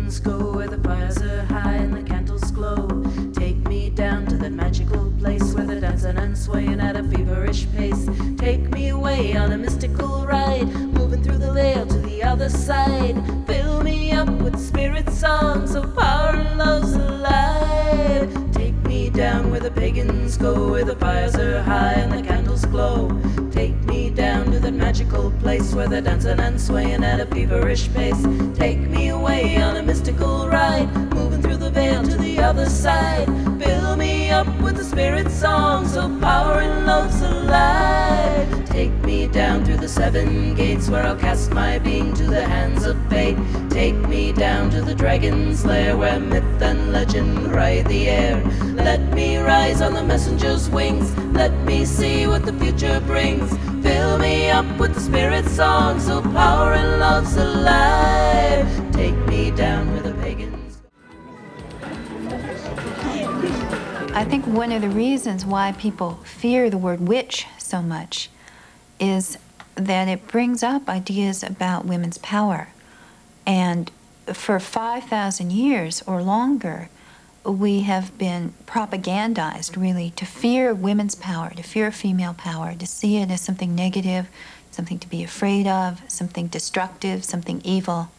pagans go, where the fires are high and the candles glow. Take me down to that magical place where they're dancing and swaying at a feverish pace. Take me away on a mystical ride, moving through the veil to the other side. Fill me up with spirit songs of power and love's alive. Take me down where the pagans go, where the fires are high and the candles glow. Take me down to that magical place where they're dancing and swaying at a feverish pace. Take me away on a mystical ride, moving through the veil to the other side. Fill me up with the spirit songs of power and love's alive. Take me down through the 7 gates where I'll cast my being to the hands of fate. Take me down to the dragon's lair where myth and legend ride the air. Let me rise on the messenger's wings, let me see what the future brings. Fill me up with the spirit songs of power and love's alive. Take me down where the pagans. I think one of the reasons why people fear the word witch so much is that it brings up ideas about women's power. And for 5,000 years or longer, we have been propagandized, really, to fear women's power, to fear female power, to see it as something negative, something to be afraid of, something destructive, something evil.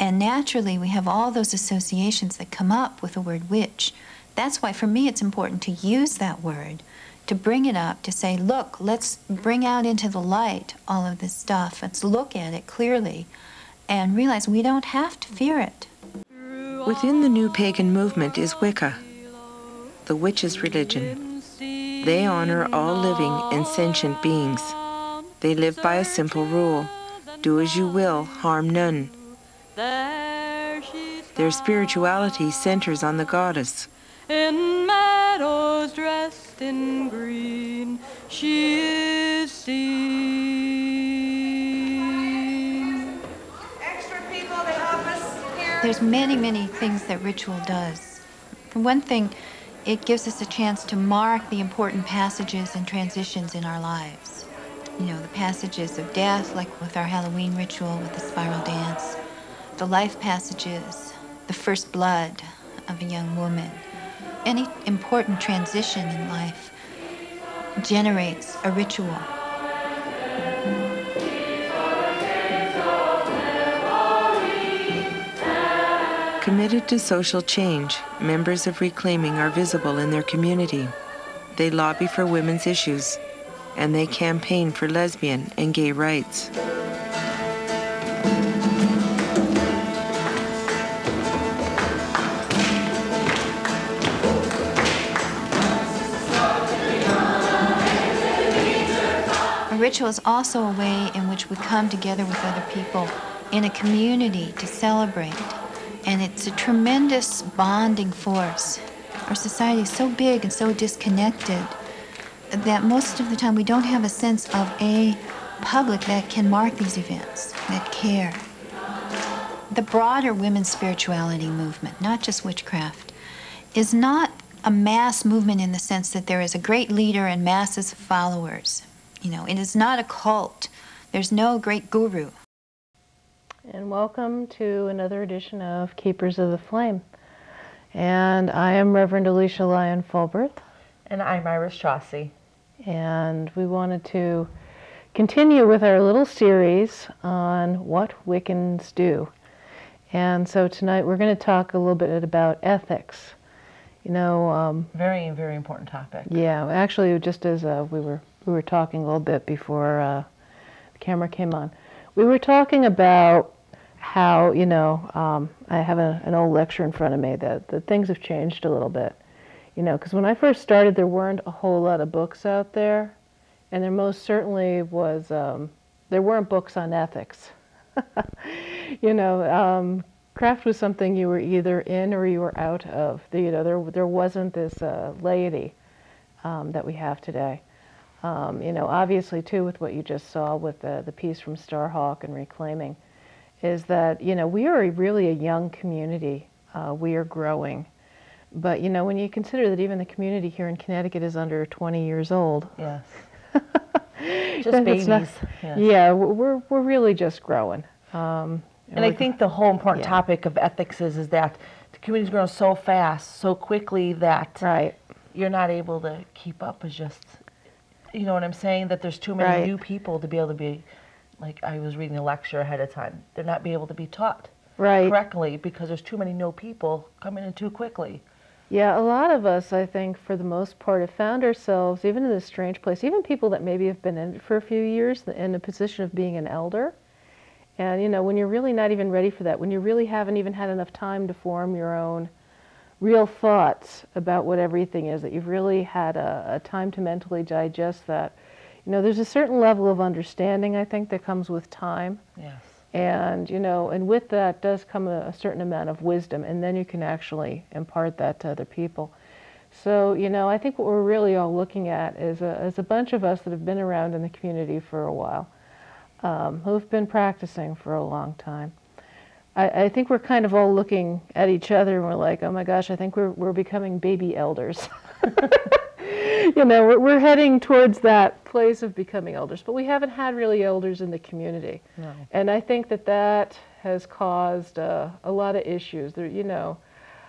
And naturally, we have all those associations that come up with the word witch. That's why, for me, it's important to use that word, to bring it up, to say, look, let's bring out into the light all of this stuff. Let's look at it clearly and realize we don't have to fear it. Within the new pagan movement is Wicca, the witches' religion. They honor all living and sentient beings. They live by a simple rule: do as you will, harm none. Their spirituality centers on the goddess. In meadows dressed in green, she is seen. Extra people to help us here. There's many, many things that ritual does. For one thing, it gives us a chance to mark the important passages and transitions in our lives. You know, the passages of death, like with our Halloween ritual with the spiral dance, the life passages, the first blood of a young woman. Any important transition in life generates a ritual. Committed to social change, members of Reclaiming are visible in their community. They lobby for women's issues, and they campaign for lesbian and gay rights. Ritual is also a way in which we come together with other people in a community to celebrate. And it's a tremendous bonding force. Our society is so big and so disconnected that most of the time we don't have a sense of a public that can mark these events, that care. The broader women's spirituality movement, not just witchcraft, is not a mass movement in the sense that there is a great leader and masses of followers. You know, it is not a cult. There's no great guru. And welcome to another edition of Keepers of the Flame. And I am Reverend Alicia Lyon Fulbert. And I'm Iris Chaucy. And we wanted to continue with our little series on what Wiccans do. And so tonight we're going to talk a little bit about ethics. You know, very, very important topic. Yeah, actually, just as we were talking a little bit before the camera came on, we were talking about how, you know, I have an old lecture in front of me that things have changed a little bit. You know, because when I first started, there weren't a whole lot of books out there, and there most certainly was, there weren't books on ethics. You know, craft was something you were either in or you were out of. You know, there wasn't this laity that we have today. You know, obviously, too, with what you just saw with the piece from Starhawk and Reclaiming, is that, you know, we are really a young community. We are growing. But, you know, when you consider that even the community here in Connecticut is under 20 years old. Yes. Just babies. Not, yes. Yeah, we're really just growing. And I think the whole important Yeah. topic of ethics is that the community's growing so fast, so quickly that Right. you're not able to keep up with just, you know what I'm saying? That there's too many Right. new people to be able to be, like I was reading a lecture ahead of time, they're not be able to be taught Right. correctly because there's too many new people coming in too quickly. Yeah, a lot of us, I think, for the most part, have found ourselves, even in this strange place, even people that maybe have been in it for a few years, in a position of being an elder. And, you know, when you're really not even ready for that, when you really haven't even had enough time to form your own real thoughts about what everything is, that you've really had a time to mentally digest that, you know, there's a certain level of understanding, I think, that comes with time. Yes. And, you know, and with that does come a certain amount of wisdom, and then you can actually impart that to other people. So, you know, I think what we're really all looking at is a bunch of us that have been around in the community for a while, who've been practicing for a long time. I think we're kind of all looking at each other and we're like, oh my gosh, I think we're becoming baby elders. You know, we're heading towards that place of becoming elders, but we haven't had really elders in the community. No. And I think that has caused a lot of issues. There, you know,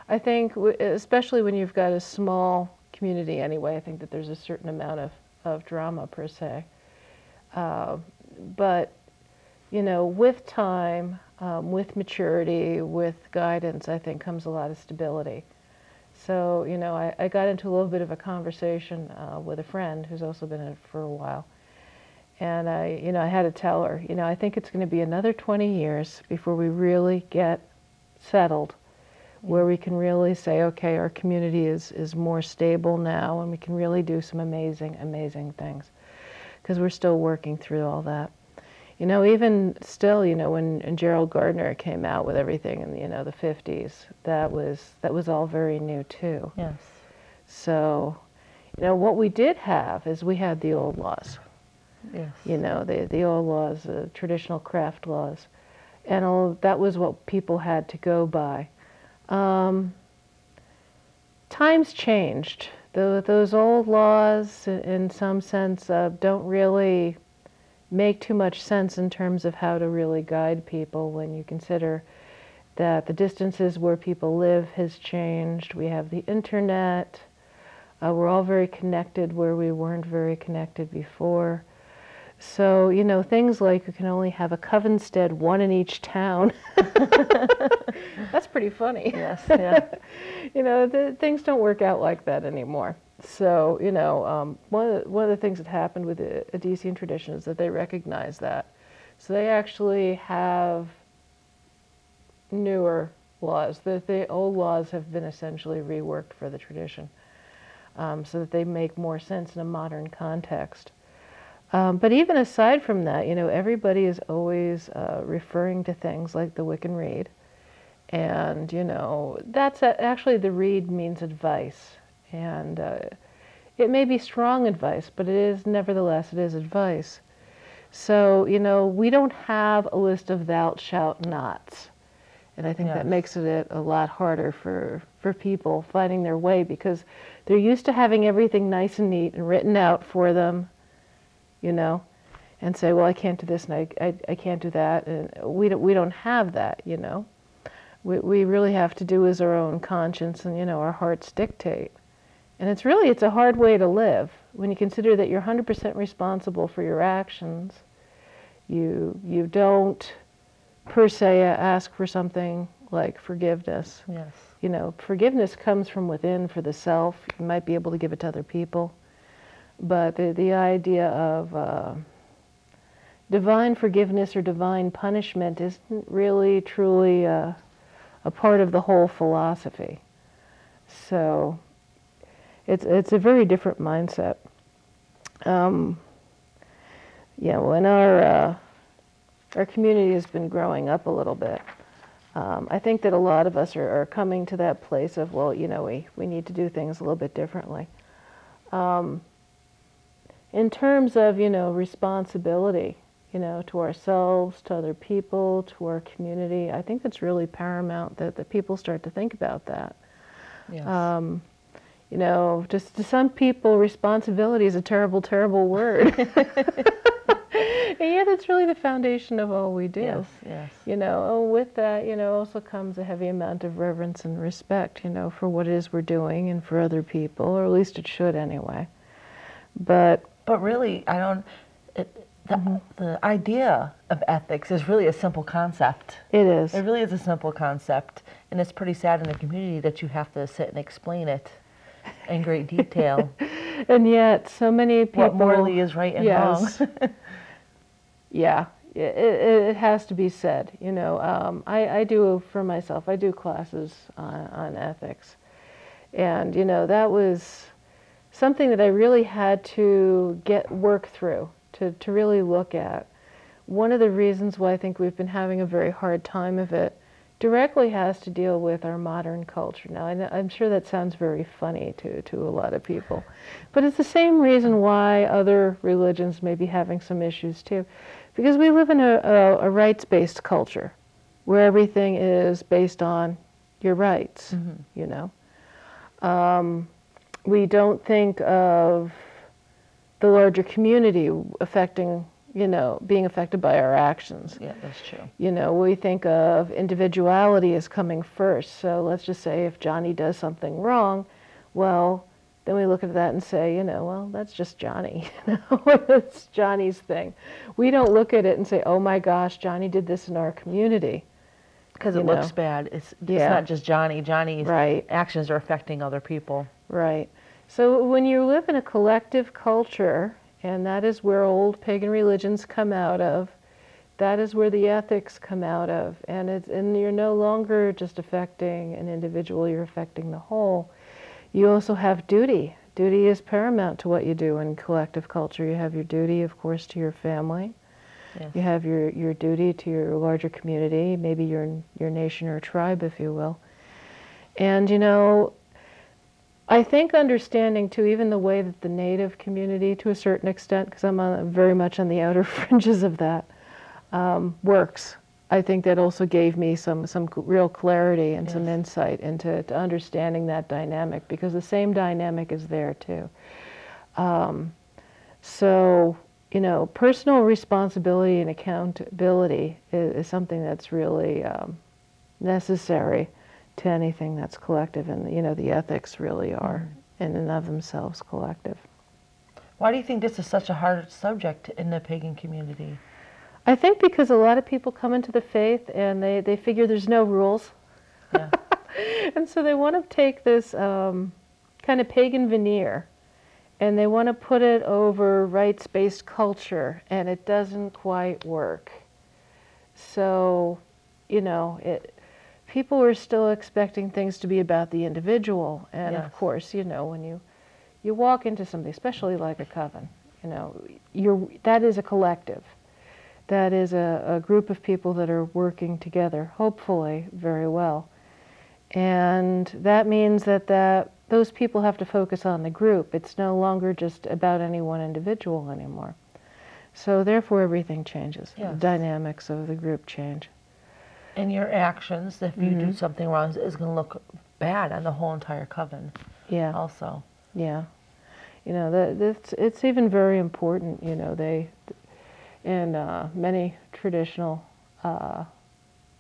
I think, especially when you've got a small community anyway, I think that there's a certain amount of drama per se. But, you know, with time, with maturity, with guidance, I think comes a lot of stability. So, you know, I got into a little bit of a conversation with a friend who's also been in it for a while. And you know, I had to tell her, you know, I think it's going to be another 20 years before we really get settled, where we can really say, okay, our community is more stable now, and we can really do some amazing, amazing things. Because we're still working through all that. You know, even still, you know, when Gerald Gardner came out with everything in, you know, the 50s, that was all very new too. Yes. So, you know, what we did have is we had the old laws. Yes. You know, the old laws, the traditional craft laws. And that was what people had to go by. Times changed. Those old laws, in some sense, don't really make too much sense in terms of how to really guide people when you consider that the distances where people live has changed. We have the internet. We're all very connected where we weren't very connected before. So, you know, things like you can only have a covenstead, one in each town. That's pretty funny. Yes, yeah. You know, things don't work out like that anymore. So, you know, one of the things that happened with the Odyssean tradition is that they recognize that. So they actually have newer laws. The old laws have been essentially reworked for the tradition, so that they make more sense in a modern context. But even aside from that, you know, everybody is always referring to things like the Wiccan Rede. And, you know, that's actually the Rede means advice. And it may be strong advice, but it is, nevertheless, it is advice. So, you know, we don't have a list of thou shalt nots. And I think that makes it a lot harder for people finding their way, because they're used to having everything nice and neat and written out for them, you know, and say, well, I can't do this and I can't do that. And we don't have that, you know. We really have to do as our own conscience and, you know, our hearts dictate. And it's a hard way to live when you consider that you're 100% responsible for your actions. You don't, per se, ask for something like forgiveness. Yes. You know, forgiveness comes from within for the self. You might be able to give it to other people. But the idea of divine forgiveness or divine punishment isn't really, truly a part of the whole philosophy. So it's a very different mindset. Yeah, when our community has been growing up a little bit, I think that a lot of us are coming to that place of, well, you know, we need to do things a little bit differently. In terms of, you know, responsibility, you know, to ourselves, to other people, to our community, I think it's really paramount that people start to think about that. Yes. You know, just to some people, responsibility is a terrible, terrible word. And yet that's really the foundation of all we do. Yes, yes. You know, with that, you know, also comes a heavy amount of reverence and respect, you know, for what it is we're doing and for other people, or at least it should anyway. But really, I don't. The idea of ethics is really a simple concept. it is. It really is a simple concept, and it's pretty sad in the community that you have to sit and explain it in great detail. And yet, so many people. What morally is right and wrong. Yeah, it has to be said. You know, I do, for myself, I do classes on ethics. And, you know, that was something that I really had to work through, to really look at. One of the reasons why I think we've been having a very hard time of it directly has to deal with our modern culture. Now, I'm sure that sounds very funny to a lot of people, but it's the same reason why other religions may be having some issues too, because we live in a rights-based culture where everything is based on your rights, you know. We don't think of the larger community affecting, you know, being affected by our actions. Yeah, that's true. You know, we think of individuality as coming first. So let's just say if Johnny does something wrong, well, then we look at that and say, you know, well, that's just Johnny. You know, it's Johnny's thing. We don't look at it and say, oh my gosh, Johnny did this in our community. Because it looks bad. It's not just Johnny. Johnny's actions are affecting other people. Right. So when you live in a collective culture, and that is where old pagan religions come out of, that is where the ethics come out of, and you're no longer just affecting an individual, you're affecting the whole. You also have duty. Duty is paramount to what you do in collective culture. You have your duty, of course, to your family. Yes. You have your duty to your larger community, maybe your nation or tribe, if you will. And, you know, I think understanding, too, even the way that the Native community, to a certain extent, because I'm very much on the outer fringes of that, works. I think that also gave me some real clarity and some insight into understanding that dynamic, because the same dynamic is there, too. So, you know, personal responsibility and accountability is something that's really necessary to anything that's collective, and you know, the ethics really are in and of themselves collective. Why do you think this is such a hard subject in the pagan community? I think because a lot of people come into the faith and they figure there's no rules. Yeah. And so they want to take this kind of pagan veneer and they want to put it over rights-based culture, and it doesn't quite work. So, you know, people are still expecting things to be about the individual, and of course, you know, when you walk into something, especially like a coven, you know, that is a collective. That is a group of people that are working together, hopefully very well. And that means that those people have to focus on the group. It's no longer just about any one individual anymore. So therefore everything changes. Yes. The dynamics of the group change. And your actions, if you do something wrong, is going to look bad on the whole entire coven. Yeah. Also. Yeah. You know, it's even very important, you know, in many traditional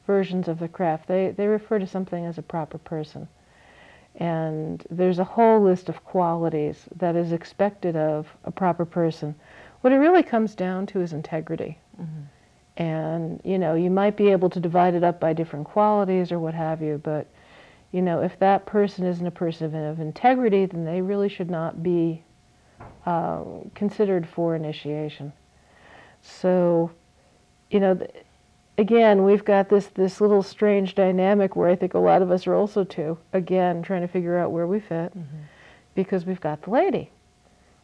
versions of the craft, they refer to something as a proper person. And there's a whole list of qualities that is expected of a proper person. What it really comes down to is integrity. And, you know, you might be able to divide it up by different qualities or what have you, but, you know, if that person isn't a person of integrity, then they really should not be considered for initiation. So, you know, again, we've got this little strange dynamic where I think a lot of us are also again, trying to figure out where we fit, because we've got the laity,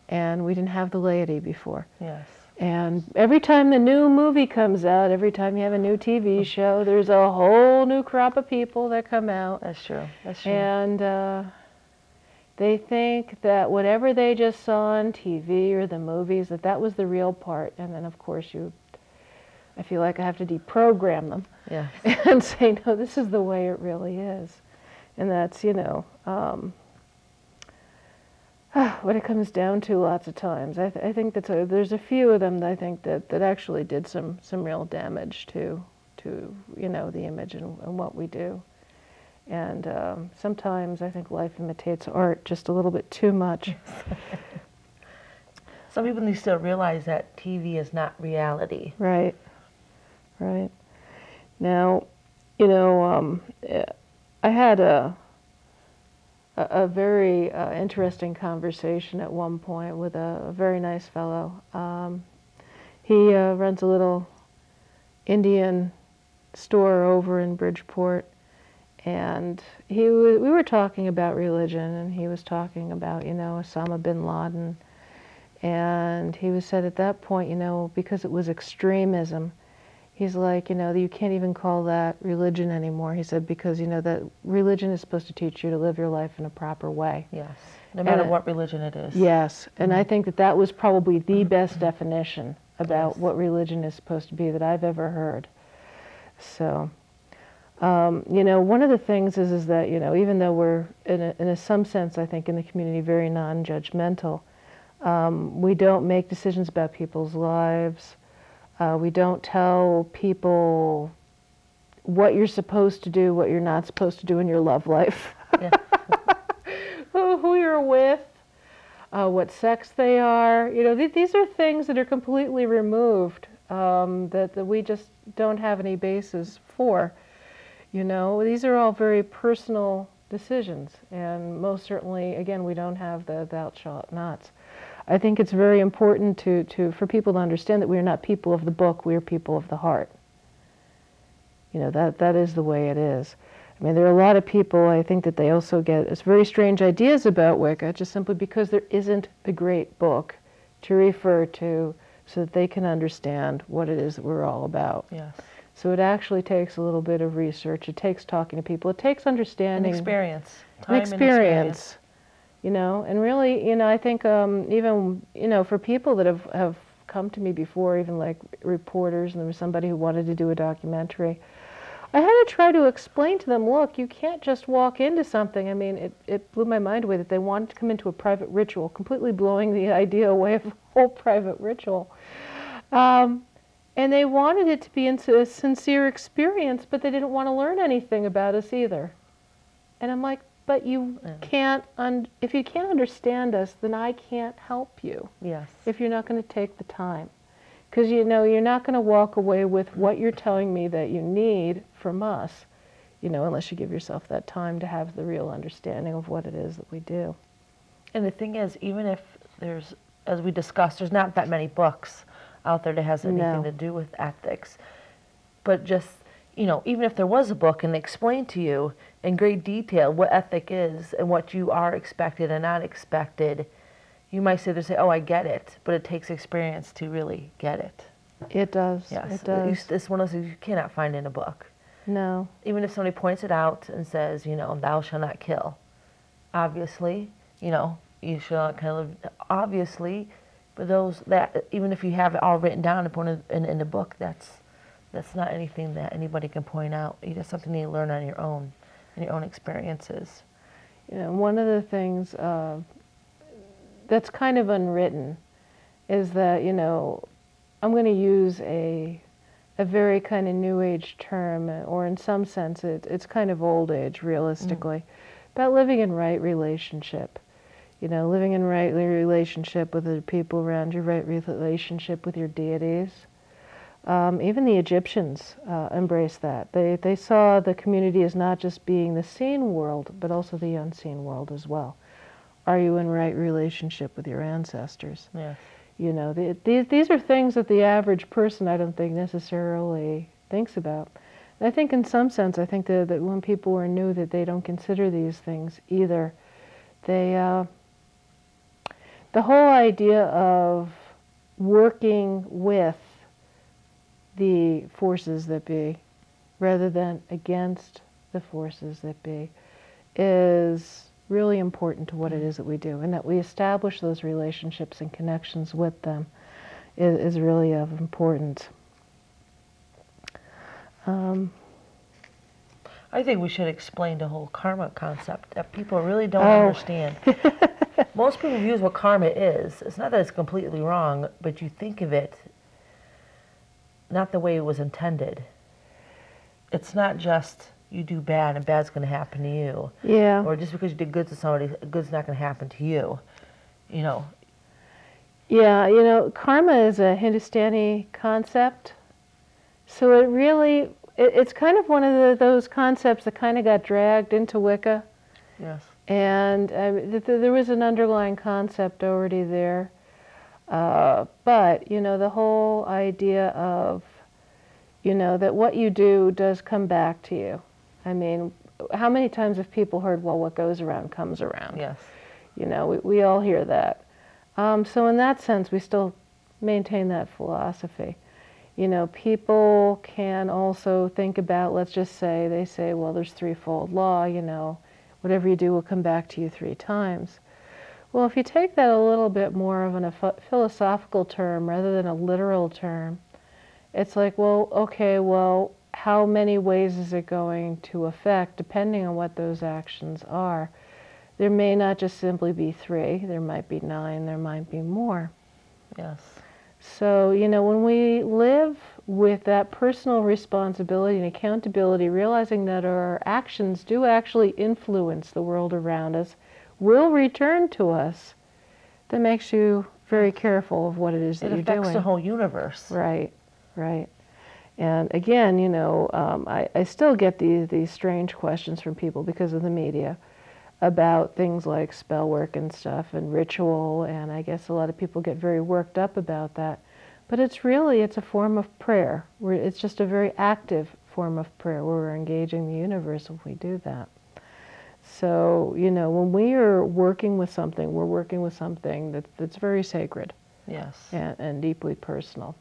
and we didn't have the laity before. Yes. And every time the new movie comes out, every time you have a new TV show, there's a whole new crop of people that come out. That's true. That's true. And they think that whatever they just saw on TV or the movies, that was the real part. And then, of course, I feel like I have to deprogram them. Yes. And say, no, this is the way it really is. And that's, you know, what it comes down to lots of times. I think there's a few of them that I think that actually did some real damage to the image and what we do. And sometimes I think life imitates art just a little bit too much. Some people need to still realize that TV is not reality. Right, right. Now, I had a very interesting conversation at one point with a very nice fellow. He runs a little Indian store over in Bridgeport, and we were talking about religion, and he was talking about, Osama bin Laden, and he said at that point, because it was extremism, he's like, you can't even call that religion anymore. He said, because, that religion is supposed to teach you to live your life in a proper way. Yes, no matter what religion it is. Yes, and I think that was probably the best definition about what religion is supposed to be that I've ever heard. So, one of the things is that, even though we're, in some sense, I think, in the community, very non-judgmental, we don't make decisions about people's lives. We don't tell people what you're supposed to do, what you're not supposed to do in your love life. Yeah. who you're with, what sex they are. These are things that are completely removed, that we just don't have any basis for. These are all very personal decisions, and most certainly, again, we don't have the thou shalt nots. I think it's very important for people to understand that we are not people of the book, we are people of the heart. That is the way it is. I mean, there are a lot of people, I think, that they also get very strange ideas about Wicca, just simply because there isn't a great book to refer to so that they can understand what it is that we're all about. Yes. So it actually takes a little bit of research. It takes talking to people. It takes understanding. And experience. Time and experience. And really, I think even, for people that have come to me before, even like reporters, and there was somebody who wanted to do a documentary, I had to try to explain to them, look, you can't just walk into something. I mean, it blew my mind away that they wanted to come into a private ritual, completely blowing the idea away of a whole private ritual. And they wanted it to be a sincere experience, but they didn't want to learn anything about us either. And I'm like, but you can't, if you can't understand us, then I can't help you. Yes. If you're not going to take the time. Because, you're not going to walk away with what you're telling me that you need from us, unless you give yourself that time to have the real understanding of what it is that we do. And the thing is, even if there's, as we discussed, there's not that many books out there that has anything to do with ethics. But just, even if there was a book and they explained to you in great detail what ethic is and what you are expected and not expected, you might sit there and say, oh, I get it, but it takes experience to really get it. It does. Yes. It does. It's one of those things you cannot find in a book. No. Even if somebody points it out and says, thou shalt not kill. Obviously, you shall not kill. Obviously, but even if you have it all written down in a book, that's not anything that anybody can point out. It's something you learn on your own, in your own experiences. One of the things that's kind of unwritten is that, I'm going to use a very kind of new age term, or in some sense it's kind of old age, realistically, about living in right relationship. Living in right relationship with the people around you, right relationship with your deities. Even the Egyptians embraced that. They saw the community as not just being the seen world, but also the unseen world as well. Are you in right relationship with your ancestors? Yes. These are things that the average person, I don't think, necessarily thinks about. And I think in some sense, I think that when people are new, that they don't consider these things either. The whole idea of working with the forces that be, rather than against the forces that be, is really important to what it is that we do, and that we establish those relationships and connections with them is really of importance. I think we should explain the whole karma concept that people really don't understand. Most people view what karma is. It's not that it's completely wrong, but you think of it not the way it was intended. It's not just you do bad and bad's going to happen to you. Yeah. Or just because you did good to somebody, good's not going to happen to you. You know. Yeah, you know, karma is a Hindustani concept. So it really, it's kind of one of those concepts that kind of got dragged into Wicca. Yes. And there was an underlying concept already there. But, you know, the whole idea of, you know, that what you do does come back to you. I mean, how many times have people heard, well, what goes around comes around? Yes. You know, we all hear that. So in that sense, we still maintain that philosophy. You know, people can also think about, let's just say, they say, well, there's threefold law, you know, whatever you do will come back to you 3 times. Well, if you take that a little bit more of a philosophical term rather than a literal term, it's like, well, okay, well, how many ways is it going to affect, depending on what those actions are? There may not just simply be 3, there might be 9, there might be more. Yes. So, you know, when we live with that personal responsibility and accountability, realizing that our actions do actually influence the world around us, will return to us, that makes you very careful of what it is that you're doing. It affects the whole universe. Right, right. And again, you know, I still get these strange questions from people because of the media about things like spell work and stuff and ritual, and I guess a lot of people get very worked up about that. But it's a form of prayer. It's just a very active form of prayer where we're engaging the universe if we do that. So, you know, when we are working with something, we're working with something that's very sacred. Yes. And deeply personal.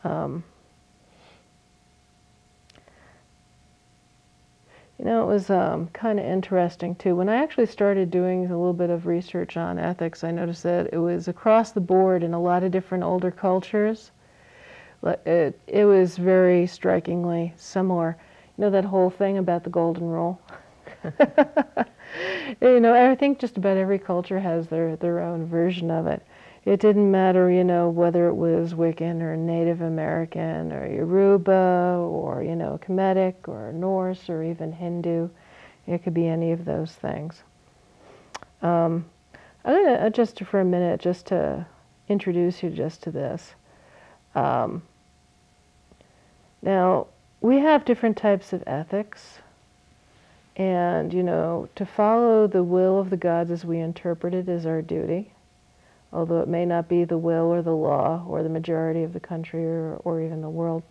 You know, it was kind of interesting, too. When I actually started doing a little bit of research on ethics, I noticed that it was across the board in a lot of different older cultures. It was very strikingly similar. You know, that whole thing about the golden rule? You know, I think just about every culture has their own version of it. It didn't matter, you know, whether it was Wiccan or Native American or Yoruba or, you know, Kemetic or Norse or even Hindu. It could be any of those things. I'm going to, just for a minute, just to introduce you just to this. Now, we have different types of ethics. And, you know, to follow the will of the gods as we interpret it is our duty, although it may not be the will or the law or the majority of the country or even the world.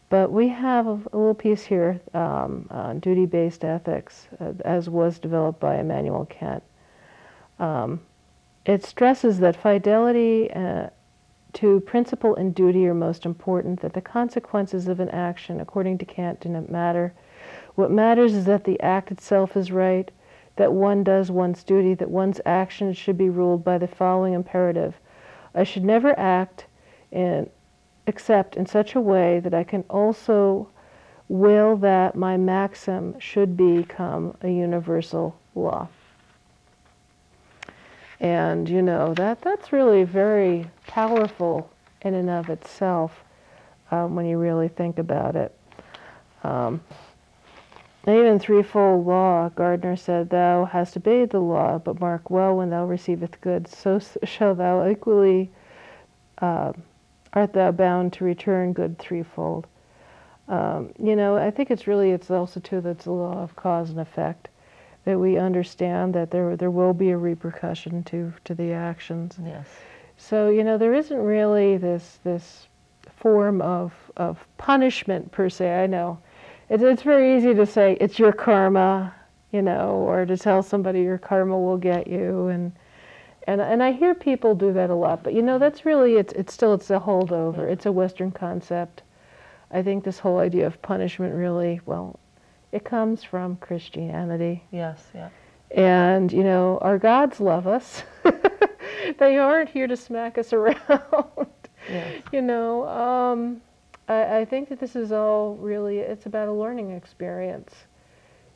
But we have a little piece here on duty-based ethics, as was developed by Immanuel Kant. It stresses that fidelity to principle and duty are most important, that the consequences of an action, according to Kant, do not matter. What matters is that the act itself is right, that one does one's duty, that one's actions should be ruled by the following imperative. I should never act except in such a way that I can also will that my maxim should become a universal law. And, you know, that's really very powerful in and of itself when you really think about it. Even threefold law, Gardner said, thou hast obeyed the law, but mark well when thou receiveth goods, so shall thou equally art thou bound to return good threefold. You know, I think it's also too that's the law of cause and effect, that we understand that there will be a repercussion to the actions. Yes. So, you know, there isn't really this form of punishment per se. I know. It's very easy to say, it's your karma, you know, or to tell somebody your karma will get you, and I hear people do that a lot, but you know, that's really, it's a holdover. It's a Western concept. I think this whole idea of punishment really, well, it comes from Christianity. Yes, yeah. And, you know, our gods love us. They aren't here to smack us around. Yes. You know, I think that this is all really, it's about a learning experience,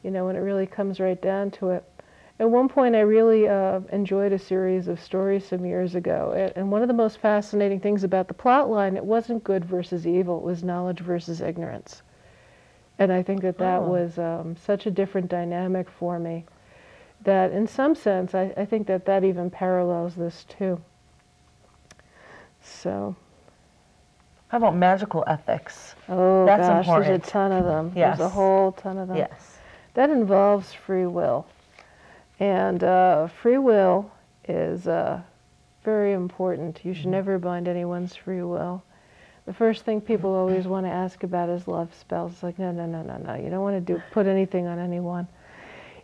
you know, when it really comes right down to it. At one point, I really enjoyed a series of stories some years ago, and one of the most fascinating things about the plot line, it wasn't good versus evil, it was knowledge versus ignorance. And I think that that was such a different dynamic for me, that in some sense, I think that that even parallels this too. So. How about magical ethics? Oh, that's gosh, important. There's a ton of them. Yes. There's a whole ton of them. Yes. That involves free will. And free will is very important. You should never bind anyone's free will. The first thing people always want to ask about is love spells. It's like, no, no, no, no, no. You don't want to put anything on anyone.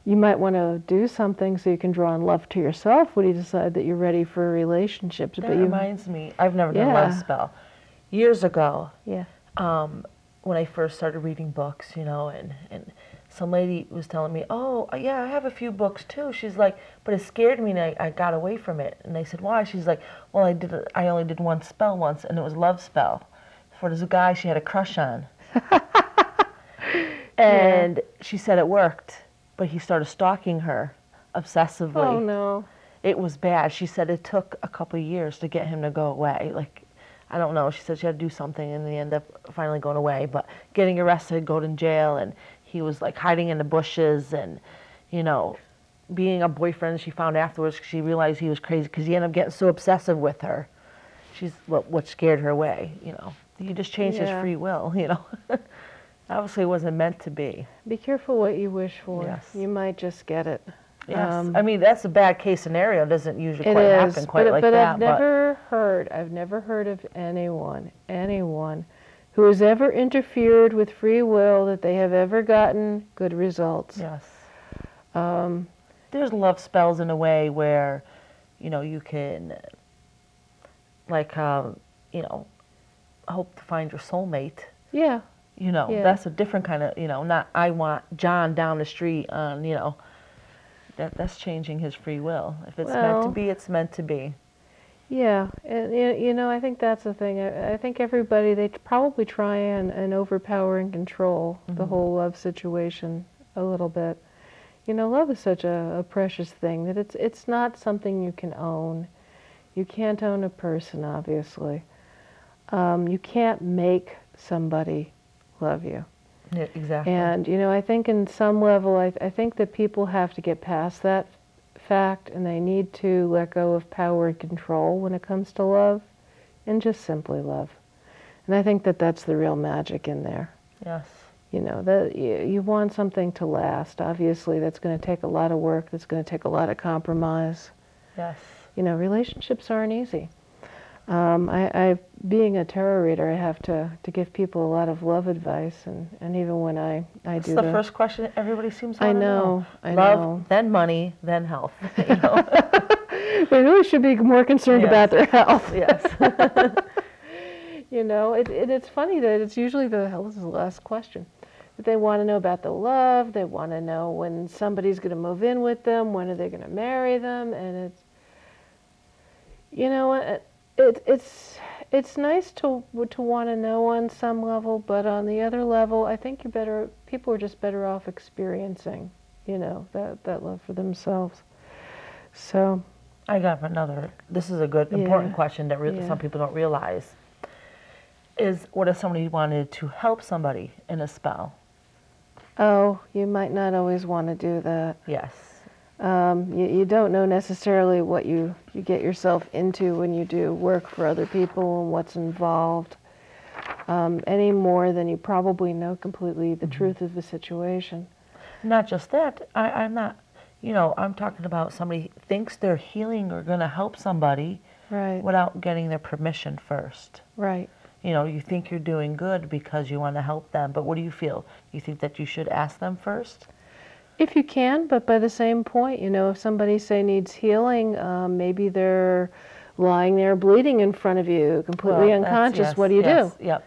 You might want to do something so you can draw on love to yourself when you decide that you're ready for relationships. That reminds me, I've never done a love spell. Years ago, when I first started reading books, you know, and some lady was telling me, oh, yeah, I have a few books too. She's like, but it scared me and I got away from it. And I said, why? She's like, well, I only did one spell once, and it was a love spell for this guy she had a crush on. And she said it worked, but he started stalking her obsessively. Oh, no. It was bad. She said it took a couple of years to get him to go away. Like, I don't know. She said she had to do something, and they ended up finally going away. But getting arrested, going to jail, and he was like hiding in the bushes, and, you know, being a boyfriend. She found afterwards, she realized he was crazy because he ended up getting so obsessive with her. She's what scared her away. You know, he just changed his free will. You know, obviously it wasn't meant to be. Be careful what you wish for. Yes. You might just get it. Yes, I mean, that's a bad case scenario. It doesn't usually quite happen quite like that. I've never heard of anyone who has ever interfered with free will that they have ever gotten good results. Yes. There's love spells in a way where, you know, you can, like, you know, hope to find your soulmate. Yeah. You know, that's a different kind of, you know, not I want John down the street on, you know. That's changing his free will. If it's meant to be, it's meant to be. Yeah, and you know, I think that's the thing. I think everybody, they probably try and overpower and control the whole love situation a little bit. You know, love is such a precious thing that it's not something you can own. You can't own a person, obviously. You can't make somebody love you. Yeah, exactly. And, you know, I think in some level, I think that people have to get past that fact, and they need to let go of power and control when it comes to love, and just simply love. And I think that that's the real magic in there. Yes. You know, that you want something to last. Obviously, that's going to take a lot of work. That's going to take a lot of compromise. Yes. You know, relationships aren't easy. Being a tarot reader, I have to give people a lot of love advice, and even when I do the first question everybody seems to want to know. I love, know. then money, then health. You know? They really should be more concerned about their health. Yes. You know, it's funny that it's usually the health is the last question. But they want to know about the love. They want to know when somebody's going to move in with them, when are they going to marry them, and it's, you know, it's nice to want to know on some level, but on the other level, I think people are just better off experiencing, you know, that love for themselves. So, I got another. This is a good, important question that some people don't realize. Is what if somebody wanted to help somebody in a spell? Oh, you might not always want to do that. Yes. You don't know necessarily what you get yourself into when you do work for other people and what's involved, any more than you probably know completely the truth of the situation. Not just that. I'm not, you know, I'm talking about somebody thinks they're healing or going to help somebody without getting their permission first. Right. You know, you think you're doing good because you want to help them, but what do you feel? You think that you should ask them first? If you can, but by the same point, you know, if somebody, say, needs healing, maybe they're lying there bleeding in front of you, completely unconscious, what do you do? Yep.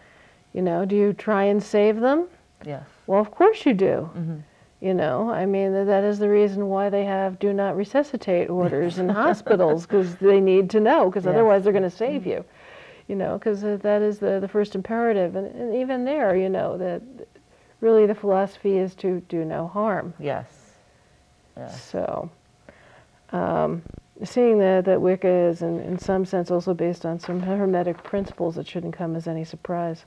You know, do you try and save them? Yes. Well, of course you do. You know, I mean, that is the reason why they have do not resuscitate orders in hospitals, because they need to know, because otherwise they're going to save you. you know, because that is the first imperative. And even there, you know, that really the philosophy is to do no harm. Yes. Yes. So, seeing that Wicca is, in some sense, also based on some Hermetic principles, it shouldn't come as any surprise.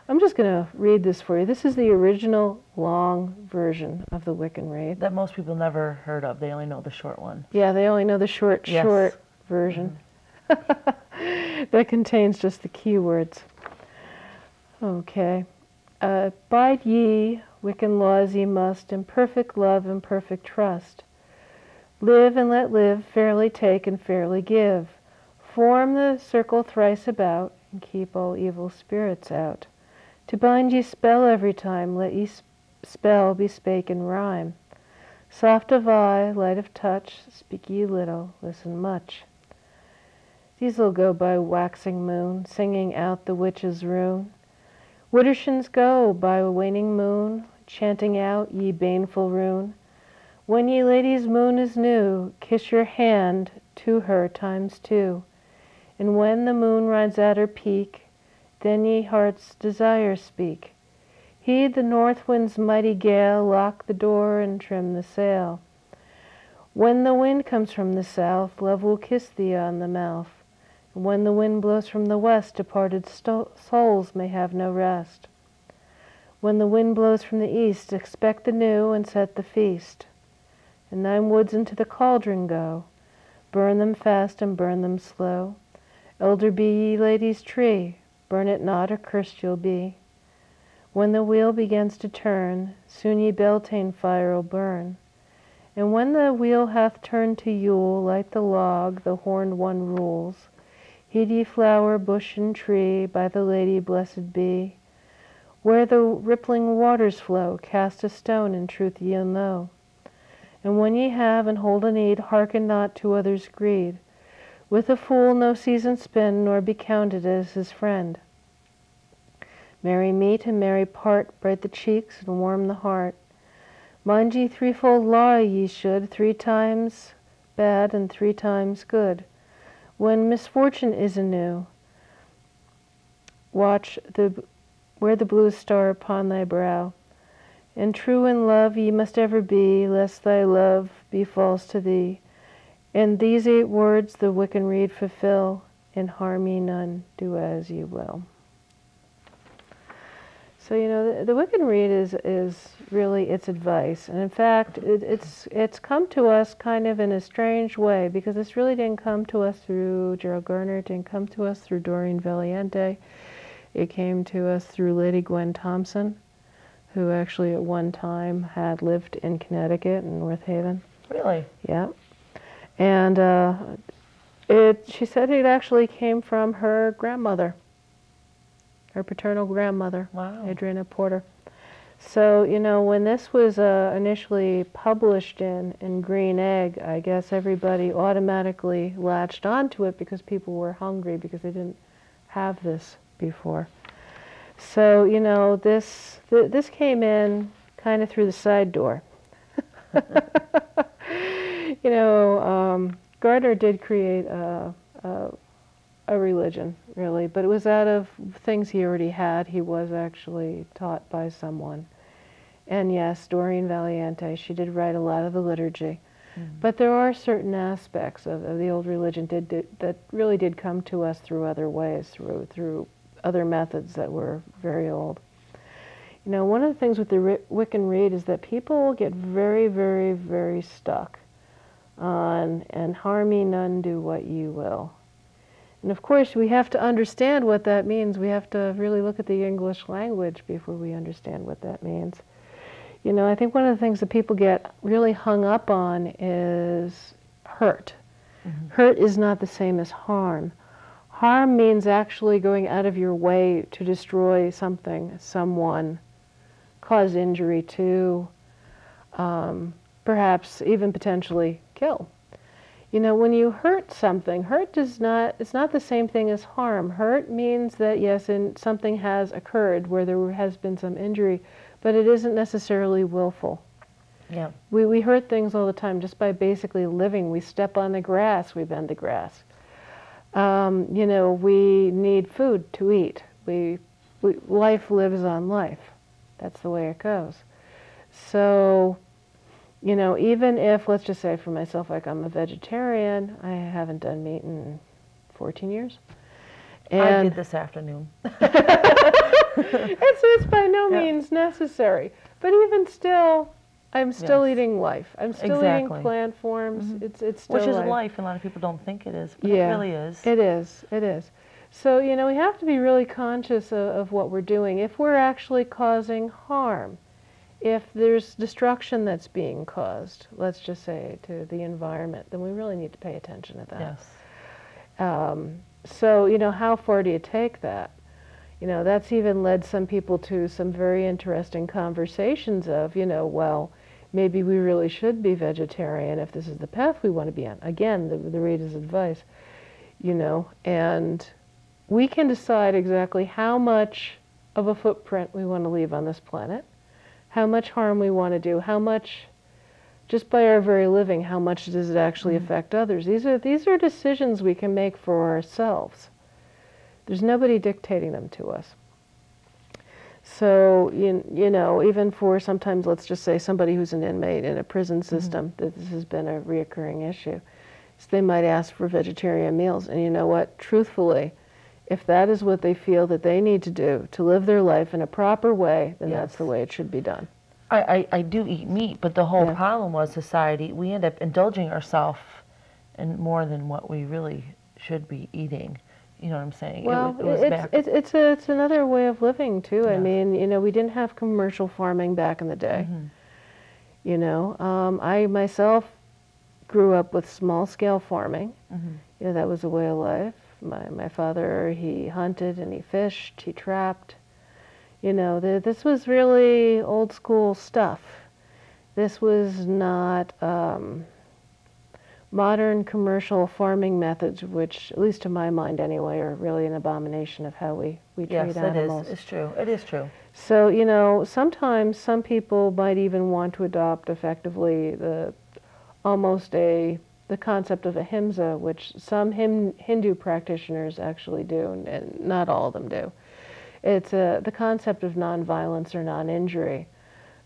I'm just going to read this for you. This is the original long version of the Wiccan Rede. That most people never heard of. They only know the short one. Yeah, they only know the short version. That contains just the keywords. Okay. Abide ye, Wiccan laws ye must, in perfect love and perfect trust. Live and let live, fairly take and fairly give. Form the circle thrice about, and keep all evil spirits out. To bind ye spell every time, let ye spell be spake in rhyme. Soft of eye, light of touch, speak ye little, listen much. These'll go by waxing moon, singing out the witch's rune. Widdershins go by a waning moon, chanting out ye baneful rune. When ye ladies' moon is new, kiss your hand to her times two. And when the moon rides at her peak, then ye heart's desire speak. Heed the north wind's mighty gale, lock the door and trim the sail. When the wind comes from the south, love will kiss thee on the mouth. And when the wind blows from the west, departed souls may have no rest. When the wind blows from the east, expect the new and set the feast. And thine woods into the cauldron go, burn them fast and burn them slow. Elder be ye ladies' tree, burn it not or cursed you'll be. When the wheel begins to turn, soon ye Beltane fire'll burn. And when the wheel hath turned to Yule, light the log, the horned one rules. Heed ye flower, bush, and tree, by the Lady blessed be. Where the rippling waters flow, cast a stone, in truth ye'll know. And when ye have and hold a need, hearken not to others' greed. With a fool no season spend, nor be counted as his friend. Merry meet and merry part, bright the cheeks and warm the heart. Mind ye threefold law ye should, 3 times bad and 3 times good. When misfortune is anew, watch wear the blue star upon thy brow. And true in love ye must ever be, lest thy love be false to thee. And these 8 words the Wiccan Rede fulfill, and harm ye none, do as ye will. So, you know, the Wiccan Rede is really its advice. And in fact, it's come to us kind of in a strange way, because this really didn't come to us through Gerald Garner, it didn't come to us through Doreen Valiente. It came to us through Lady Gwen Thompson, who actually at one time had lived in Connecticut in North Haven. Really? Yeah. And she said it actually came from her grandmother, her paternal grandmother, wow. Adriana Porter. So, you know, when this was initially published in Green Egg, I guess everybody automatically latched onto it because people were hungry because they didn't have this before. So, you know, this came in kind of through the side door. You know, Gardner did create a religion, really, but it was out of things he already had. He was actually taught by someone. And yes, Doreen Valiente, she did write a lot of the liturgy. Mm-hmm. But there are certain aspects of the old religion that really did come to us through other ways, through other methods that were very old. You know, one of the things with the Wiccan Rede is that people get very, very, very stuck on, and harm ye none, do what ye will. And of course, we have to understand what that means. We have to really look at the English language before we understand what that means. You know, I think one of the things that people get really hung up on is hurt. Mm-hmm. Hurt is not the same as harm. Harm means actually going out of your way to destroy something, someone, cause injury to, perhaps even potentially kill. You know, when you hurt something, it's not the same thing as harm. Hurt means that, yes, something has occurred where there has been some injury, but it isn't necessarily willful. Yeah. We hurt things all the time just by basically living. We step on the grass, we bend the grass. You know, we need food to eat. Life lives on life. That's the way it goes. So, you know, even if, let's just say for myself, like I'm a vegetarian, I haven't done meat in 14 years. And I did this afternoon. it's by no means necessary. But even still, I'm still eating life. I'm still eating plant forms. It's still Which is life. life. A lot of people don't think it is, but it really is. It is. It is. So, you know, we have to be really conscious of what we're doing. If we're actually causing harm, if there's destruction that's being caused, let's just say, to the environment, then we really need to pay attention to that. Yes. So, you know, how far do you take that? You know, that's even led some people to some very interesting conversations of, you know, well, maybe we really should be vegetarian if this is the path we want to be on. Again, the Rede's advice, you know, and we can decide exactly how much of a footprint we want to leave on this planet, how much harm we want to do, how much, just by our very living, how much does it actually affect others. These are decisions we can make for ourselves. There's nobody dictating them to us. So, you know, even for sometimes, let's just say somebody who's an inmate in a prison system, that this has been a reoccurring issue. So they might ask for vegetarian meals. And you know what? Truthfully, if that is what they feel that they need to do to live their life in a proper way, then that's the way it should be done. I do eat meat, but the whole problem was society, we end up indulging ourselves in more than what we really should be eating. You know what I'm saying? Well, it's another way of living, too. Yes. I mean, you know, we didn't have commercial farming back in the day. You know, I myself grew up with small-scale farming. You know, that was a way of life. My father, he hunted and he fished, he trapped. You know, this was really old-school stuff. This was not modern commercial farming methods, which, at least to my mind anyway, are really an abomination of how we treat animals. Yes, it is. It's true. It is true. So, you know, sometimes some people might even want to adopt effectively the concept of ahimsa, which some Hindu practitioners actually do, and not all of them do. It's the concept of nonviolence or non-injury,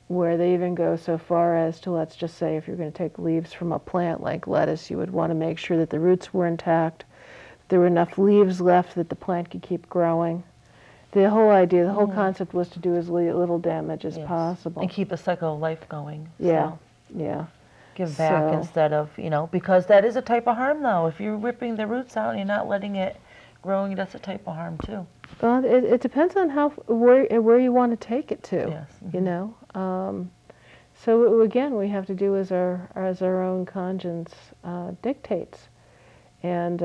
where they even go so far as to, let's just say, if you're going to take leaves from a plant like lettuce, you would want to make sure that the roots were intact, there were enough leaves left that the plant could keep growing. The whole idea, the whole concept was to do as little damage as possible. And keep a cycle of life going. Yeah, so. yeah. Give back instead of, you know, because that is a type of harm, though. If you're ripping the roots out and you're not letting it growing, that's a type of harm, too. Well, it depends on where you want to take it to. Yes. You know. So again, we have to do as our own conscience dictates. And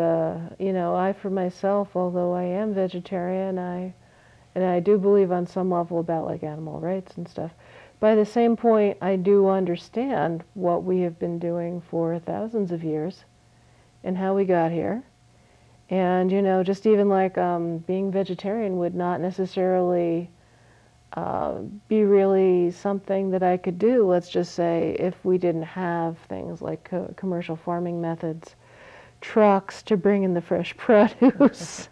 you know, I for myself, although I am vegetarian, I do believe on some level about like animal rights and stuff. By the same point, I do understand what we have been doing for thousands of years and how we got here. And, you know, just even like being vegetarian would not necessarily be really something that I could do, let's just say, if we didn't have things like commercial farming methods, trucks to bring in the fresh produce,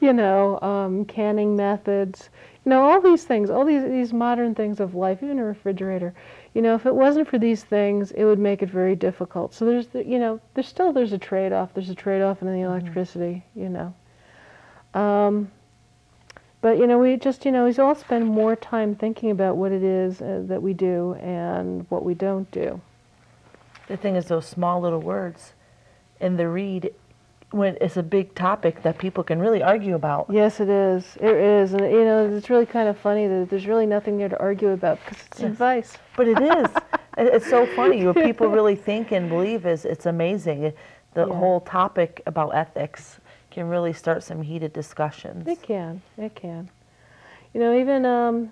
you know, canning methods, you know, all these things, all these modern things of life, even a refrigerator. You know, if it wasn't for these things, it would make it very difficult. So there's, you know, there's a trade-off. There's a trade-off in the electricity, you know. But, you know, we just, you know, we all spend more time thinking about what it is that we do and what we don't do. The thing is, those small little words in the Rede, when it's a big topic that people can really argue about. Yes, it is. It is. And, you know, it's really kind of funny that there's really nothing there to argue about because it's advice. But it is. It's so funny. What people really think and believe it's amazing. The whole topic about ethics can really start some heated discussions. It can. It can. You know, even,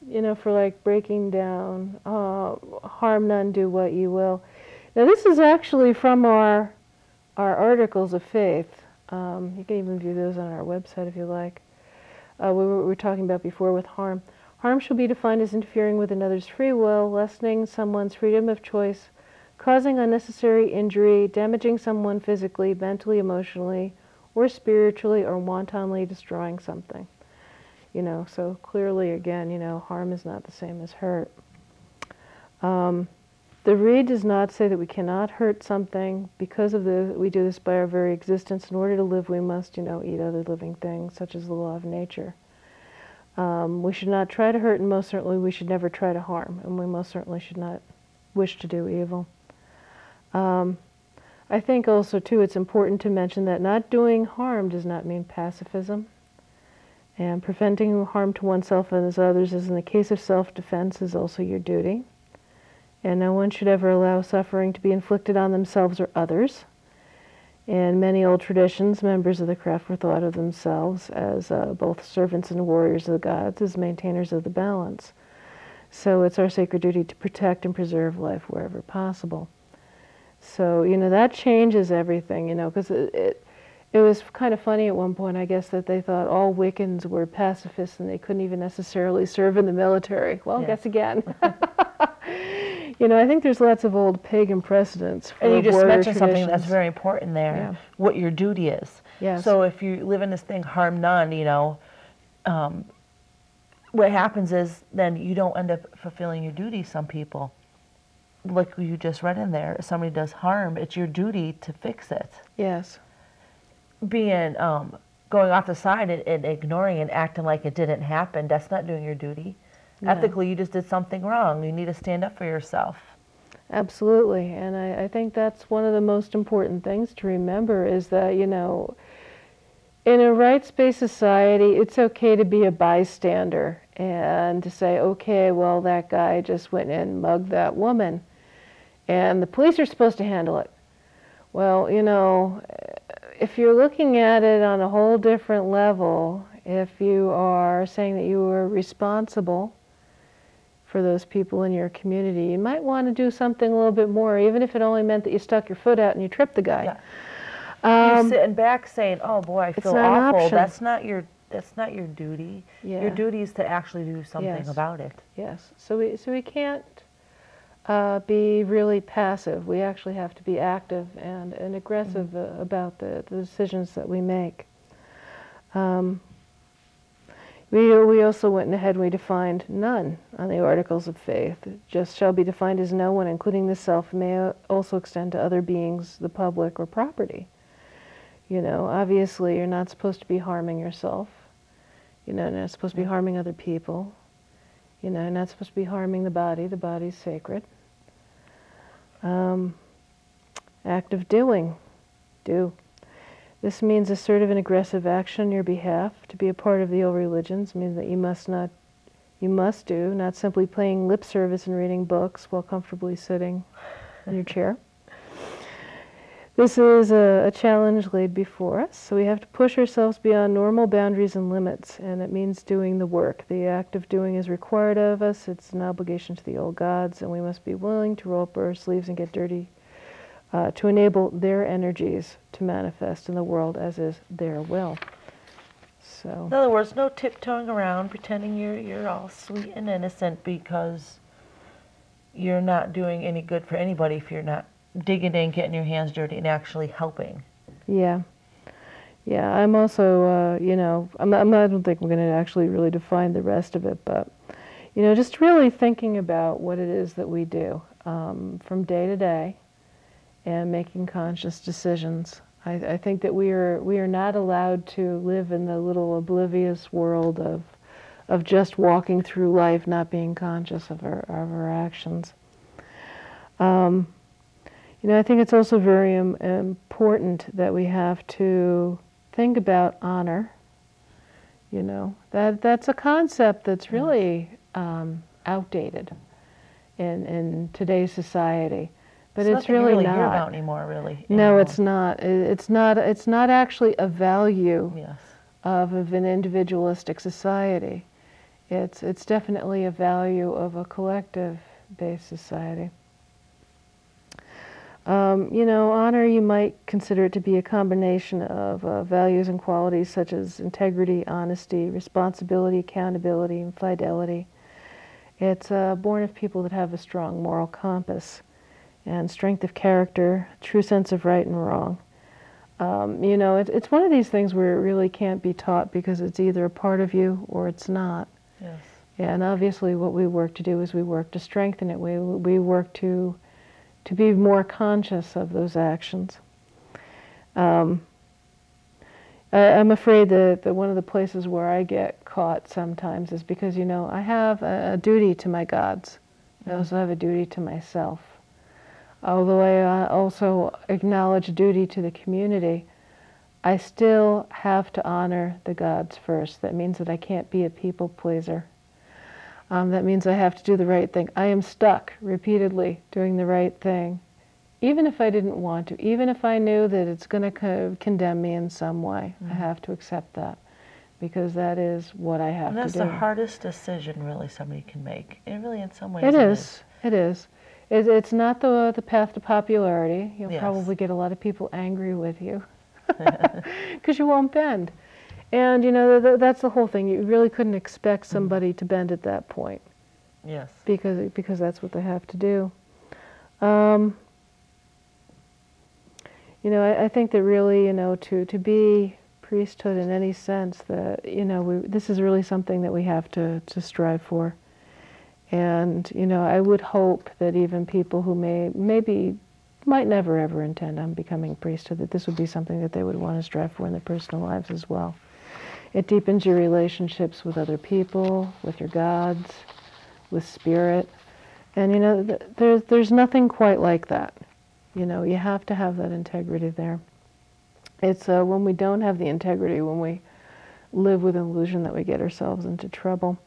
you know, for like breaking down, harm none, do what you will. Now, this is actually from our articles of faith. You can even view those on our website if you like. We were talking about before with harm. Harm shall be defined as interfering with another's free will, lessening someone's freedom of choice, causing unnecessary injury, damaging someone physically, mentally, emotionally, or spiritually or wantonly destroying something. You know, so clearly, again, you know, harm is not the same as hurt. The Rede does not say that we cannot hurt something. Because of this, we do this by our very existence. In order to live, we must, you know, eat other living things, such as the law of nature. We should not try to hurt, and most certainly we should never try to harm, and we most certainly should not wish to do evil. I think also, too, it's important to mention that not doing harm does not mean pacifism. And preventing harm to oneself and others, as in the case of self-defense, is also your duty. And no one should ever allow suffering to be inflicted on themselves or others. In many old traditions, members of the craft were thought of themselves as both servants and warriors of the gods, as maintainers of the balance. So it's our sacred duty to protect and preserve life wherever possible. So, you know, that changes everything, you know, because it was kind of funny at one point, I guess, that they thought all Wiccans were pacifists and they couldn't even necessarily serve in the military. Well, guess again. You know, I think there's lots of old pagan precedents for and you just mentioned something traditions. that's very important there, what your duty is. Yes. So if you live in this thing, harm none, you know, what happens is then you don't end up fulfilling your duty, some people. Like you just read in there, if somebody does harm, it's your duty to fix it. Yes. Being, going off the side and ignoring and acting like it didn't happen, that's not doing your duty. No. Ethically, you just did something wrong. You need to stand up for yourself. Absolutely. And I think that's one of the most important things to remember is that, you know, in a rights-based society, it's okay to be a bystander and to say, okay, well, that guy just went and mugged that woman, and the police are supposed to handle it. Well, you know, if you're looking at it on a whole different level, if you are saying that you are responsible for those people in your community, you might want to do something a little bit more, even if it only meant that you stuck your foot out and you tripped the guy. Yeah. You're sitting back saying, "Oh boy, I feel awful." That's not your duty. Yeah. Your duty is to actually do something about it. Yes. So we can't be really passive. We actually have to be active and aggressive about the decisions that we make. We also went ahead and we defined none on the Articles of Faith. Just shall be defined as no one, including the self, may also extend to other beings, the public, or property. You know, obviously you're not supposed to be harming yourself. You know, you're not supposed to be harming other people. You know, you're not supposed to be harming the body. The body's sacred. Act of doing. Do. This means assertive and aggressive action on your behalf. To be a part of the old religions means that you must do, not simply paying lip service and reading books while comfortably sitting in your chair. This is a challenge laid before us, so we have to push ourselves beyond normal boundaries and limits, and it means doing the work. The act of doing is required of us. It's an obligation to the old gods, and we must be willing to roll up our sleeves and get dirty to enable their energies to manifest in the world as is their will. So, in other words, no tiptoeing around pretending you're all sweet and innocent because you're not doing any good for anybody if you're not digging in, getting your hands dirty, and actually helping. Yeah. Yeah, I'm also, you know, I don't think we're going to actually really define the rest of it, but, you know, just really thinking about what it is that we do from day to day and making conscious decisions. I think that we are not allowed to live in the little oblivious world of just walking through life, not being conscious of our actions. You know, I think it's also very important that we have to think about honor. You know, that's a concept that's really outdated in today's society. But it's really not. Hear about anymore, really. No, it's not. It's not actually a value Yes. of an individualistic society. It's definitely a value of a collective-based society. You know, honor, you might consider it to be a combination of values and qualities such as integrity, honesty, responsibility, accountability, and fidelity. It's born of people that have a strong moral compass and strength of character, true sense of right and wrong. You know, it's one of these things where it really can't be taught because it's either a part of you or it's not. Yes. Yeah, and obviously what we work to do is we work to strengthen it. We work to be more conscious of those actions. I'm afraid that one of the places where I get caught sometimes is because, you know, I have a duty to my gods. I also have a duty to myself. Although I also acknowledge duty to the community, I still have to honor the gods first. That means that I can't be a people pleaser. That means I have to do the right thing. I am stuck repeatedly doing the right thing, even if I didn't want to, even if I knew that it's going to condemn me in some way. I have to accept that because that is what I have to do. And that's the hardest decision really somebody can make. It really, in some ways, it is. It is. It's not the path to popularity. You'll probably get a lot of people angry with you because you won't bend. And, you know, that's the whole thing. You really couldn't expect somebody to bend at that point. Yes. Because that's what they have to do. You know, I think that really, you know, to be priesthood in any sense, that, you know, this is really something that we have to strive for. And, you know, I would hope that even people who might never ever intend on becoming priesthood, that this would be something that they would want to strive for in their personal lives as well. It deepens your relationships with other people, with your gods, with spirit. And, you know, there's nothing quite like that. You know, you have to have that integrity there. It's when we don't have the integrity, when we live with an illusion, that we get ourselves into trouble.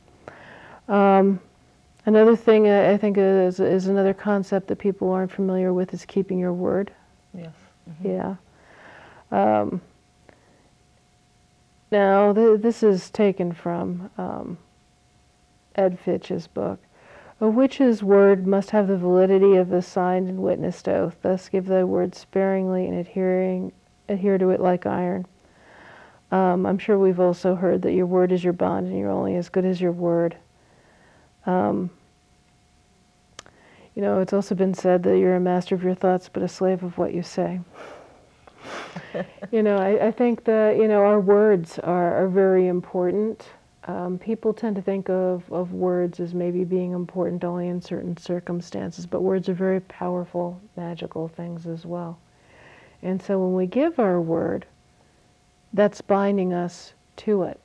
Another thing I think is another concept that people aren't familiar with is keeping your word. Yes. Yeah. Now, this is taken from Ed Fitch's book. A witch's word must have the validity of a signed and witnessed oath. Thus give thy word sparingly and adhere to it like iron. I'm sure we've also heard that your word is your bond and you're only as good as your word. You know, it's also been said that you're a master of your thoughts but a slave of what you say. You know, I think that, you know, our words are very important. People tend to think of words as maybe being important only in certain circumstances, but words are very powerful, magical things as well. And so when we give our word, that's binding us to it.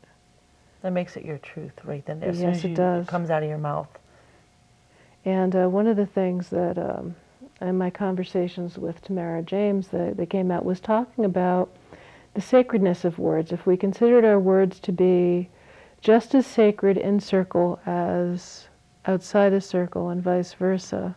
That makes it your truth right then. Yes, it does. It comes out of your mouth. And one of the things that in my conversations with Tamara James that came out was talking about the sacredness of words. If we considered our words to be just as sacred in circle as outside a circle and vice versa,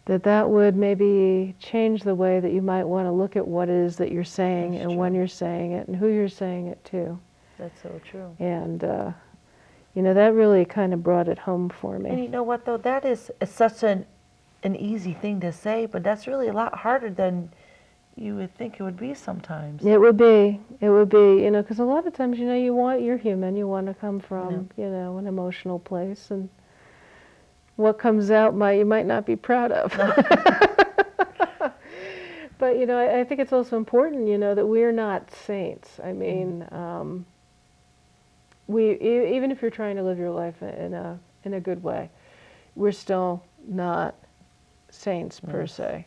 that would maybe change the way that you might want to look at what it is that you're saying and when you're saying it and who you're saying it to. That's so true. And, you know, that really kind of brought it home for me. And you know what, though? That is such an easy thing to say, but that's really a lot harder than you would think it would be sometimes. It would be, you know, because a lot of times, you know, you're human, you want to come from, you know, an emotional place, and what comes out you might not be proud of. But, you know, I think it's also important, you know, that we're not saints. I mean, even if you're trying to live your life in a good way, we're still not saints per se.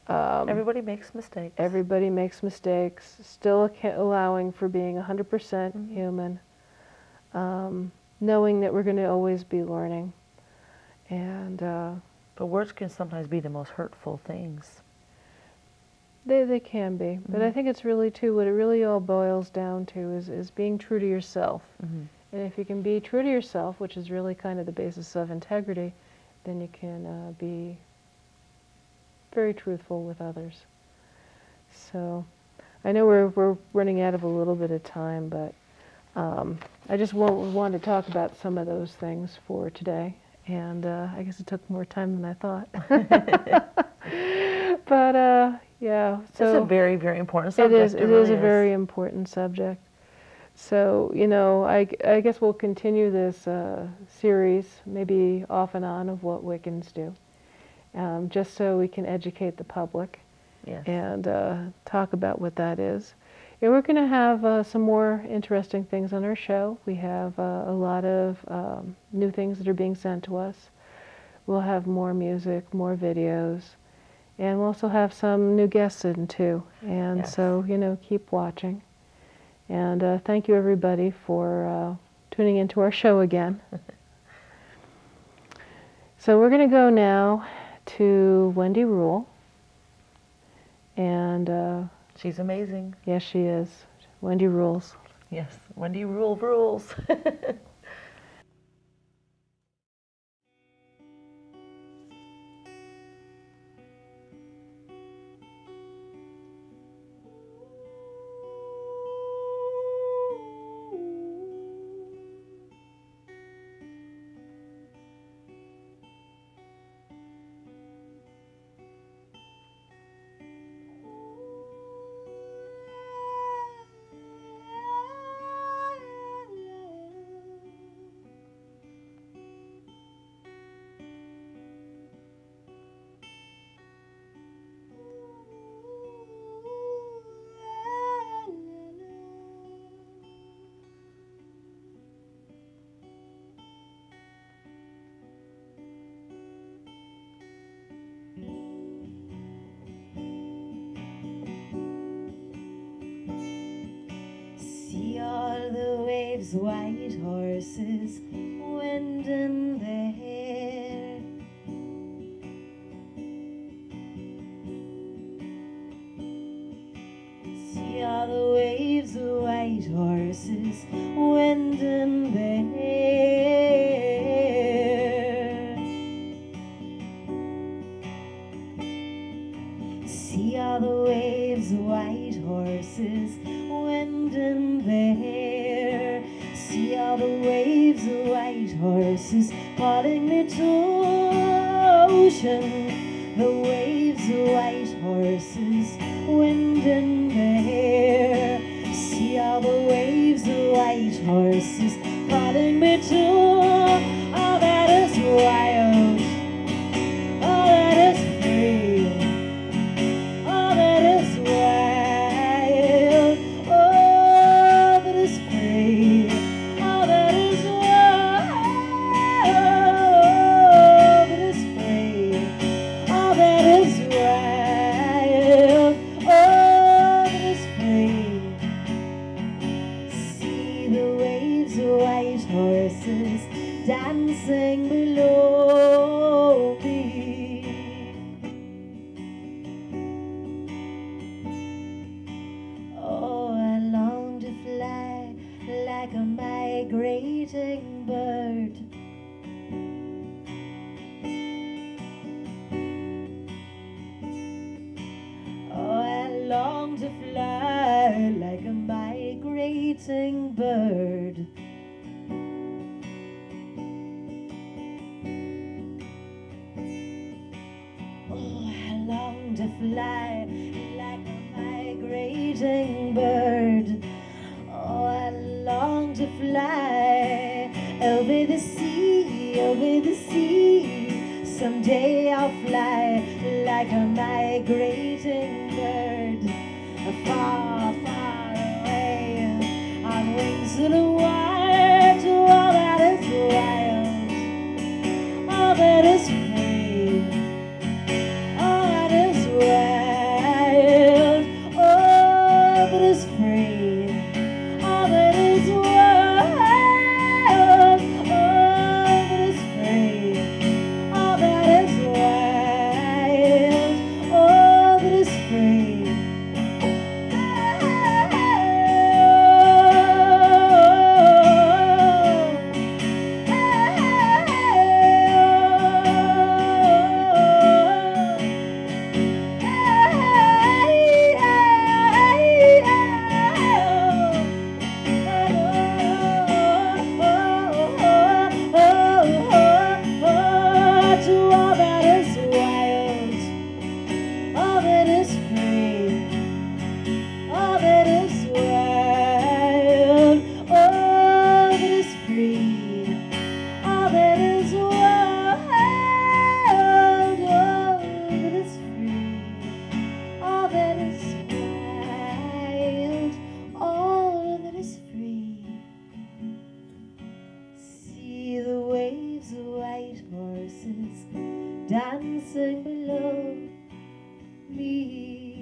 Everybody makes mistakes. Everybody makes mistakes, still allowing for being 100% human, knowing that we're going to always be learning. And but words can sometimes be the most hurtful things. They can be. But I think it's really, too, what it really all boils down to is being true to yourself. And if you can be true to yourself, which is really kind of the basis of integrity, then you can be very truthful with others. So I know we're running out of a little bit of time, but I just want to talk about some of those things for today. And I guess it took more time than I thought. But yeah, so it's a very, very important subject. It is a very important subject. So, you know, I guess we'll continue this series, maybe off and on, of what Wiccans do, just so we can educate the public and talk about what that is. And we're going to have some more interesting things on our show. We have a lot of new things that are being sent to us. We'll have more music, more videos, and we'll also have some new guests in too. And so, you know, keep watching. And thank you everybody for tuning into our show again. So we're going to go now to Wendy Rule. And she's amazing. Yes, she is. Wendy rules. Yes, Wendy Rule rules. See all the waves, white horses, wind in their hair. See all the waves, white horses, wind in their hair. See all the waves, white horses, wind in their hair. See all the waves, white horses, calling me to ocean. The waves, white horses, wind in their hair. See all the waves, white horses, calling me to all that is wild, all that is free, all that is wild, all that is free, all that is wild, all that is free, all that is wild, all that is free. See the waves, white horses, dancing below me. Oh, I long to fly like a migrating bird. Oh, I long to fly like a migrating bird. Oh, I long to fly like a migrating bird. Oh, I long to fly over the sea, over the sea. Someday I'll fly like a migrating bird, far, far away on wings of the wild, to all that is wild, all that is free, all that is wild, all that is free, all that is wild, all that is free, all that is wild, all that is free. say love me.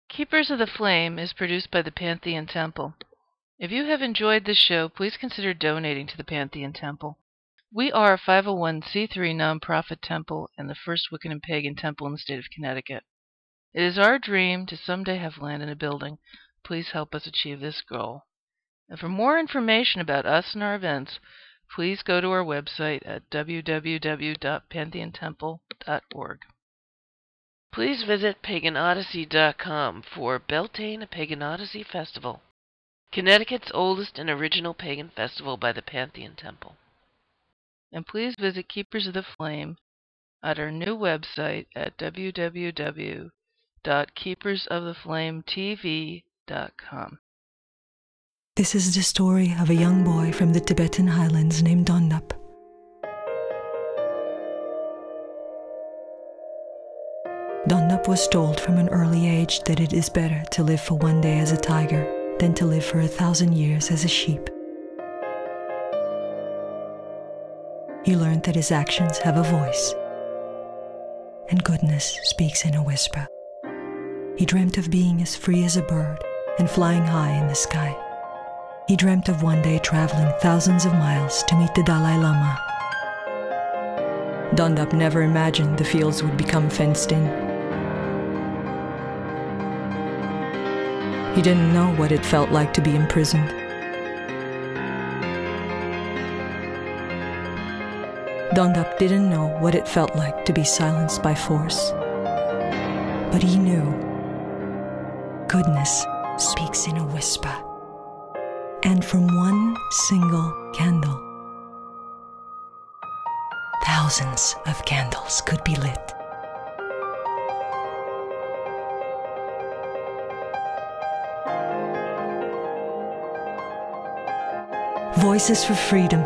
Keepers of the Flame is produced by the Pantheon Temple. If you have enjoyed this show, please consider donating to the Pantheon Temple. We are a 501c3 nonprofit temple and the first Wiccan and pagan temple in the state of Connecticut. It is our dream to someday have land in a building. Please help us achieve this goal. And for more information about us and our events, please go to our website at www.pantheontemple.org. Please visit paganodyssey.com for Beltane, a Pagan Odyssey Festival, Connecticut's oldest and original pagan festival by the Pantheon Temple. And please visit Keepers of the Flame at our new website at www.keepersoftheflametv.com. This is the story of a young boy from the Tibetan highlands named Dondap. Dondap was told from an early age that it is better to live for one day as a tiger than to live for 1,000 years as a sheep. He learned that his actions have a voice, and goodness speaks in a whisper. He dreamt of being as free as a bird and flying high in the sky. He dreamt of one day traveling thousands of miles to meet the Dalai Lama. Dondap never imagined the fields would become fenced in. He didn't know what it felt like to be imprisoned. Dondap didn't know what it felt like to be silenced by force. But he knew goodness speaks in a whisper. And from one single candle, thousands of candles could be lit. Voices for Freedom.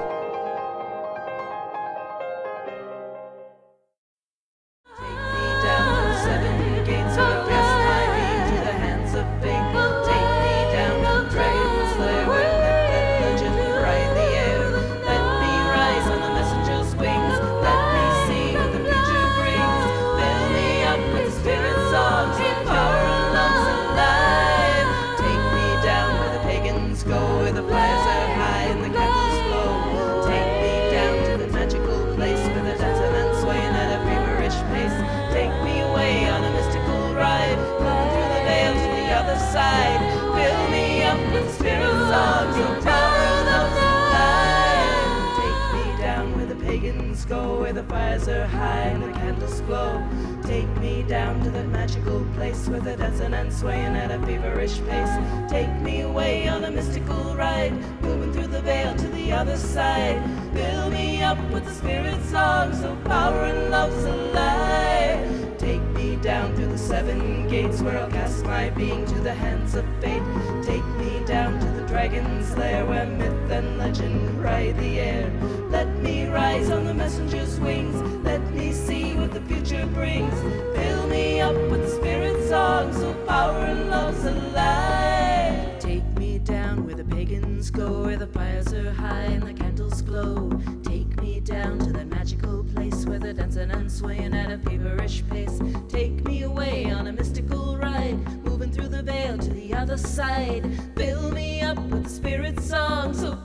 Where the dancing and swaying at a feverish pace. Take me away on a mystical ride, moving through the veil to the other side. Fill me up with the spirit song, so power and love's alive. Take me down through the 7 gates, where I'll cast my being to the hands of fate. Take me down to the dragon's lair, where myth and legend ride the air. Let me rise on the messenger's wings, let me see what the future brings. Fill me up with the spirit song, so power and love's alive. Take me down where the pagans go, where the fires are high and the candles glow. Take me down to that magical place, where they're dancing and swaying at a feverish pace. Take me away on a mystical ride, moving through the veil to the other side. Fill me up with the spirit song, so